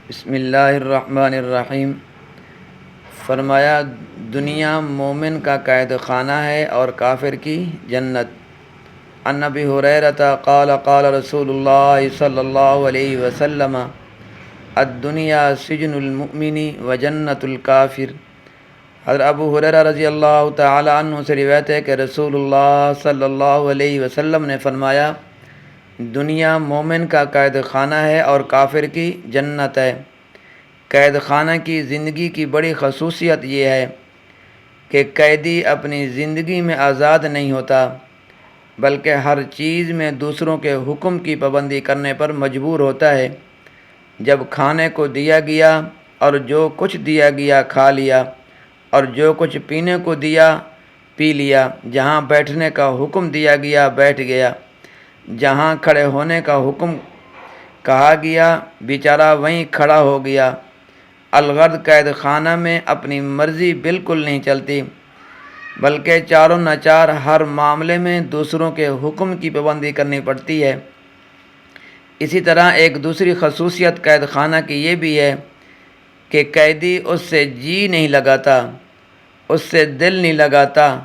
بسم اللہ الرحمن الرحیم۔ فرمایا دنیا مومن کا قید خانہ ہے اور کافر کی جنت۔ عن ابی ہریرہ قال قال رسول اللہ صلی اللہ علیہ وسلم الدنیا سجن المؤمن و جنت الکافر۔ حضرت ابو ہریرہ رضی اللہ تعالی عنہ سے روایت ہے کہ رسول اللہ صلی اللہ علیہ وسلم نے فرمایا دنیا مومن کا قید خانہ ہے اور کافر کی جنت ہے۔ قید خانہ کی زندگی کی بڑی خصوصیت یہ ہے کہ قیدی اپنی زندگی میں آزاد نہیں ہوتا، بلکہ ہر چیز میں دوسروں کے حکم کی پابندی کرنے پر مجبور ہوتا ہے۔ جب کھانے کو دیا گیا اور جو کچھ دیا گیا کھا لیا، اور جو کچھ پینے کو دیا پی لیا، جہاں بیٹھنے کا حکم دیا گیا بیٹھ گیا، جہاں کھڑے ہونے کا حکم کہا گیا بیچارہ وہیں کھڑا ہو گیا۔ الغرض قید خانہ میں اپنی مرضی بالکل نہیں چلتی، بلکہ چاروں ناچار ہر معاملے میں دوسروں کے حکم کی پابندی کرنی پڑتی ہے۔ اسی طرح ایک دوسری خصوصیت قید خانہ کی یہ بھی ہے کہ قیدی اس سے جی نہیں لگاتا، اس سے دل نہیں لگاتا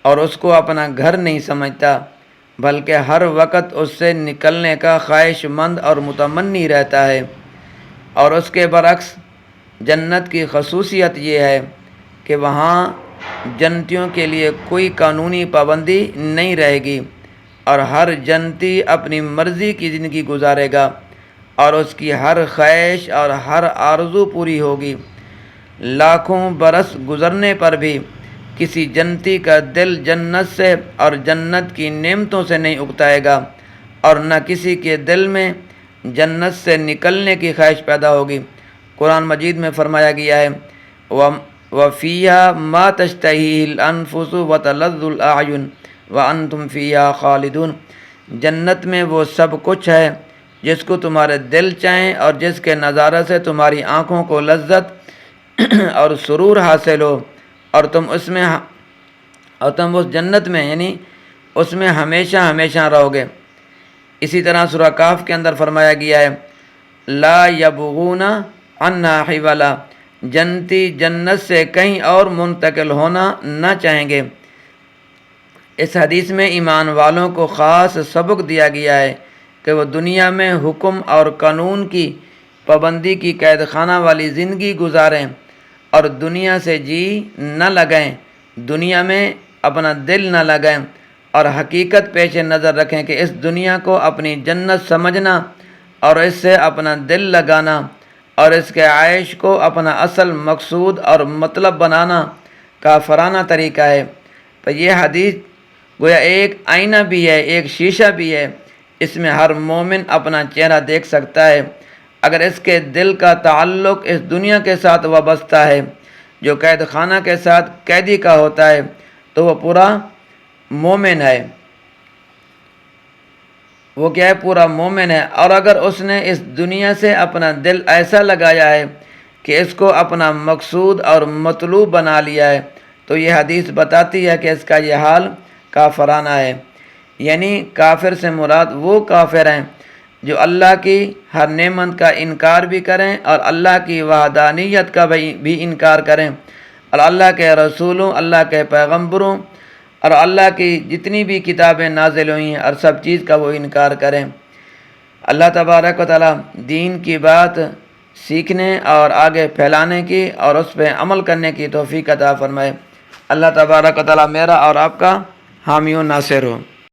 اور اس کو اپنا گھر نہیں سمجھتا، بلکہ ہر وقت اس سے نکلنے کا خواہش مند اور متمنی رہتا ہے۔ اور اس کے برعکس جنت کی خصوصیت یہ ہے کہ وہاں جنتیوں کے لیے کوئی قانونی پابندی نہیں رہے گی اور ہر جنتی اپنی مرضی کی زندگی گزارے گا اور اس کی ہر خواہش اور ہر آرزو پوری ہوگی۔ لاکھوں برس گزرنے پر بھی کسی جنتی کا دل جنت سے اور جنت کی نعمتوں سے نہیں اکتائے گا، اور نہ کسی کے دل میں جنت سے نکلنے کی خواہش پیدا ہوگی۔ قرآن مجید میں فرمایا گیا ہے وَفِيهَا مَا تَشْتَهِيهِ الْأَنفُسُ وَتَلَذُّ الْأَعْيُنُ وَأَنْتُمْ فِيهَا خَالِدُونَ۔ جنت میں وہ سب کچھ ہے جس کو تمہارے دل چاہیں اور جس کے نظارہ سے تمہاری آنکھوں کو لذت اور سرور حاصل ہو، اور تم اس جنت میں یعنی اس میں ہمیشہ ہمیشہ رہو گے۔ اسی طرح سورہ کہف کے اندر فرمایا گیا ہے لا یبغون عنہا حولا، جنتی جنت سے کہیں اور منتقل ہونا نہ چاہیں گے۔ اس حدیث میں ایمان والوں کو خاص سبق دیا گیا ہے کہ وہ دنیا میں حکم اور قانون کی پابندی کی قید خانہ والی زندگی گزاریں اور دنیا سے جی نہ لگائیں، دنیا میں اپنا دل نہ لگائیں، اور حقیقت پیش نظر رکھیں کہ اس دنیا کو اپنی جنت سمجھنا اور اس سے اپنا دل لگانا اور اس کے عائش کو اپنا اصل مقصود اور مطلب بنانا کافرانہ طریقہ ہے۔ تو یہ حدیث گویا ایک آئینہ بھی ہے، ایک شیشہ بھی ہے، اس میں ہر مومن اپنا چہرہ دیکھ سکتا ہے۔ اگر اس کے دل کا تعلق اس دنیا کے ساتھ وابستہ ہے جو قید خانہ کے ساتھ قیدی کا ہوتا ہے تو وہ پورا مومن ہے، وہ کیا ہے؟ پورا مومن ہے۔ اور اگر اس نے اس دنیا سے اپنا دل ایسا لگایا ہے کہ اس کو اپنا مقصود اور مطلوب بنا لیا ہے تو یہ حدیث بتاتی ہے کہ اس کا یہ حال کافرانہ ہے۔ یعنی کافر سے مراد وہ کافر ہیں جو اللہ کی ہر نعمت کا انکار بھی کریں اور اللہ کی وحدانیت کا بھی انکار کریں، اور اللہ کے رسولوں، اللہ کے پیغمبروں اور اللہ کی جتنی بھی کتابیں نازل ہوئی ہیں اور سب چیز کا وہ انکار کریں۔ اللہ تبارک و تعالی دین کی بات سیکھنے اور آگے پھیلانے کی اور اس پہ عمل کرنے کی توفیق عطا فرمائے۔ اللہ تبارک و تعالی میرا اور آپ کا حامی و ناصر ہو۔